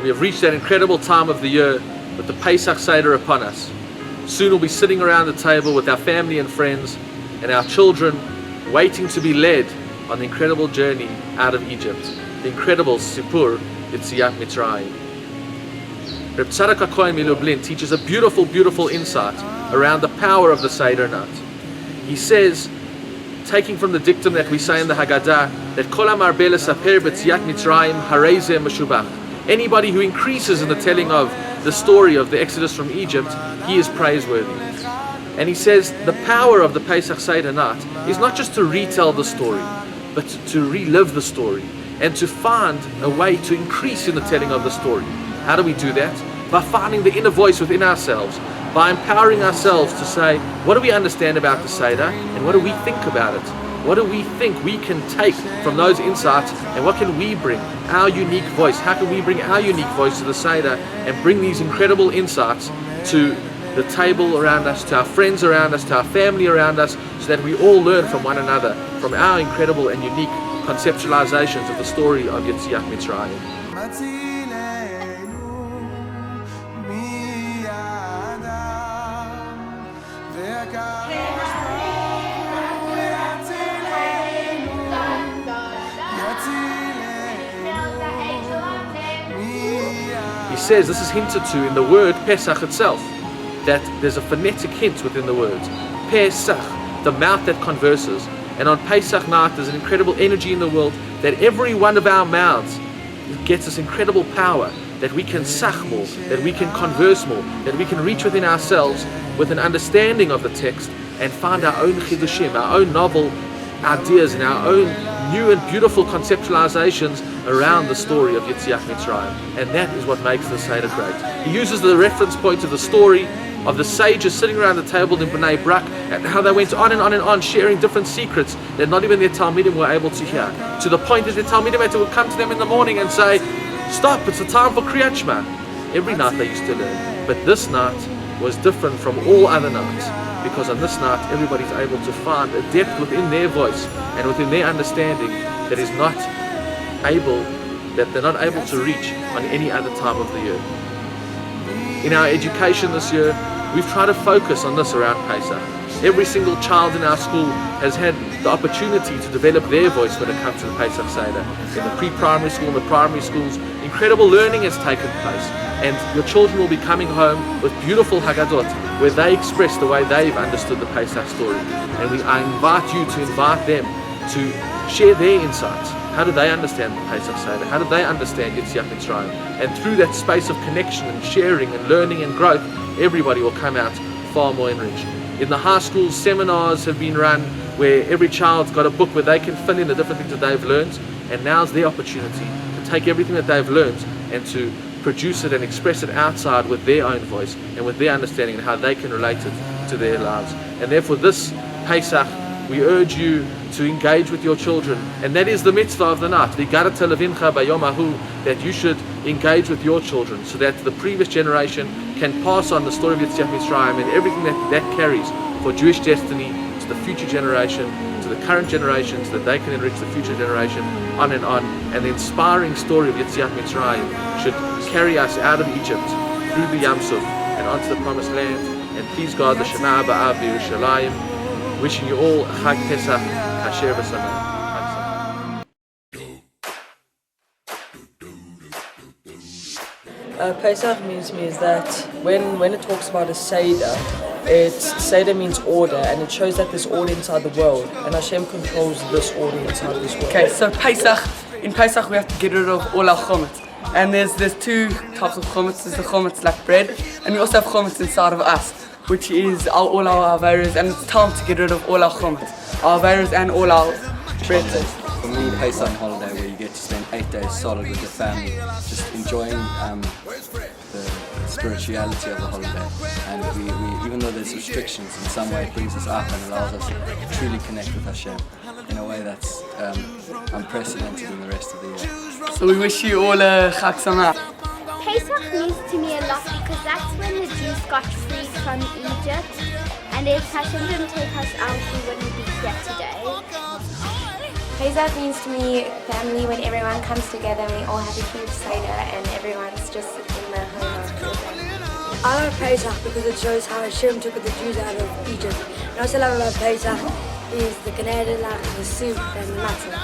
We have reached that incredible time of the year with the Pesach Seder upon us. Soon we'll be sitting around the table with our family and friends and our children, waiting to be led on the incredible journey out of Egypt, the incredible Sipur Yetziat Mitzrayim. Reb Tzadok HaKohen Milublin teaches a beautiful, beautiful insight around the power of the Seder night. He says, taking from the dictum that we say in the Haggadah, that Kol HaMarbe Lesaper B'Yetziat Mitzrayim Harei Zeh Meshubach. Anybody who increases in the telling of the story of the Exodus from Egypt, he is praiseworthy. And he says the power of the Pesach Seder night is not just to retell the story, but to relive the story and to find a way to increase in the telling of the story. How do we do that? By finding the inner voice within ourselves, by empowering ourselves to say, what do we understand about the Seder and what do we think about it? What do we think we can take from those insights and what can we bring? Our unique voice. How can we bring our unique voice to the Seder and bring these incredible insights to the table around us, to our friends around us, to our family around us, so that we all learn from one another, from our incredible and unique conceptualizations of the story of Yetziat Mitzrayim. He says this is hinted to in the word Pesach itself, that there's a phonetic hint within the words. Pesach, the mouth that converses. And on Pesach night there's an incredible energy in the world that every one of our mouths gets this incredible power, that we can sach more, that we can converse more, that we can reach within ourselves with an understanding of the text and find our own chidushim, our own novel ideas and our own new and beautiful conceptualizations around the story of Yetziat Mitzrayim. And that is what makes the Seder great. He uses the reference point of the story of the sages sitting around the table in Bnei Brak and how they went on and on and on, sharing different secrets that not even their Talmidim were able to hear, to the point that their Talmidim had to come to them in the morning and say, stop, it's the time for Kriyat Shema. Every night they used to learn, but this night was different from all other nights, because on this night everybody's able to find a depth within their voice and within their understanding that is not able, that they're not able to reach on any other time of the year. In our education this year, we've tried to focus on this around Pesach. Every single child in our school has had the opportunity to develop their voice when it comes to the Pesach Seder. In the pre-primary school and the primary schools, incredible learning has taken place, and your children will be coming home with beautiful Haggadot where they express the way they've understood the Pesach story. And I invite you to invite them to share their insights. How do they understand the Pesach Seder? How do they understand Yetziat Mitzrayim? And through that space of connection and sharing and learning and growth, everybody will come out far more enriched. In the high schools, seminars have been run where every child's got a book where they can fill in the different things that they've learned, and now's their opportunity to take everything that they've learned and to produce it and express it outside with their own voice and with their understanding and how they can relate it to their lives. And therefore this Pesach, we urge you to engage with your children, and that is the mitzvah of the night, that you should engage with your children so that the previous generation can pass on the story of Yetziat Mitzrayim and everything that carries for Jewish destiny to the future generation, to the current generation, so that they can enrich the future generation, on. And the inspiring story of Yetziat Mitzrayim should carry us out of Egypt through the Yam Suf and onto the Promised Land. And please God, the Shema Ba'av B'Yerushalayim. Wishing you all a Chag Pesach Kasher v'Sameach. Pesach means to me is that when it talks about a Seder, Seder means order, and it shows that there's order inside the world, and Hashem controls this order inside this world. Okay, so in Pesach we have to get rid of all our chometz. And there's two types of chometz. There's the chometz like bread, and we also have chometz inside of us, which is all our averos, and it's time to get rid of all our chometz, our averos and all our bread. For me, Pesach holiday where you get to spend 8 days solid with your family, just enjoying the spirituality of the holiday. And we even though there's restrictions, in some way it brings us up and allows us to truly connect with Hashem in a way that's unprecedented in the rest of the year. So we wish you all a Chag Sameach. Pesach means to me a lot because that's when the Jews got free from Egypt, and if Hashem didn't take us out, we wouldn't be here today. Pesach means to me family, when everyone comes together and we all have a huge Seder and everyone's just in the home of God. I love Pesach because it shows how Hashem took the Jews out of Egypt. And also love about Pesach is the Canadian like the soup and the matzah.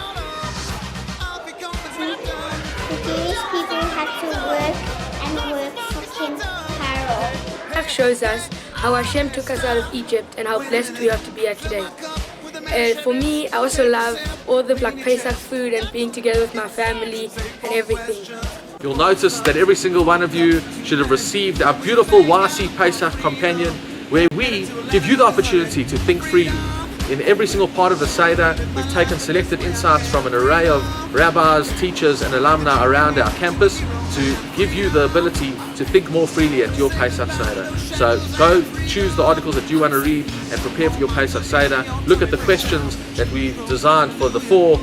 The Jewish people had to work and work for King Pharaoh. Pesach shows us how Hashem took us out of Egypt and how blessed we are to be here today. For me, I also love all the Pesach food and being together with my family and everything. You'll notice that every single one of you should have received our beautiful YC Pesach companion, where we give you the opportunity to think freely. In every single part of the Seder, we've taken selected insights from an array of rabbis, teachers and alumni around our campus to give you the ability to think more freely at your Pesach Seder. So go choose the articles that you want to read and prepare for your Pesach Seder. Look at the questions that we've designed for the four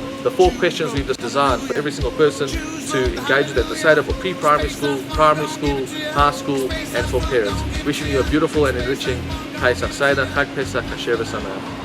questions we've just designed for every single person to engage with at the Seder for pre-primary school, primary school, high school and for parents. Wishing you a beautiful and enriching Pesach Seder. Chag Pesach Kasher.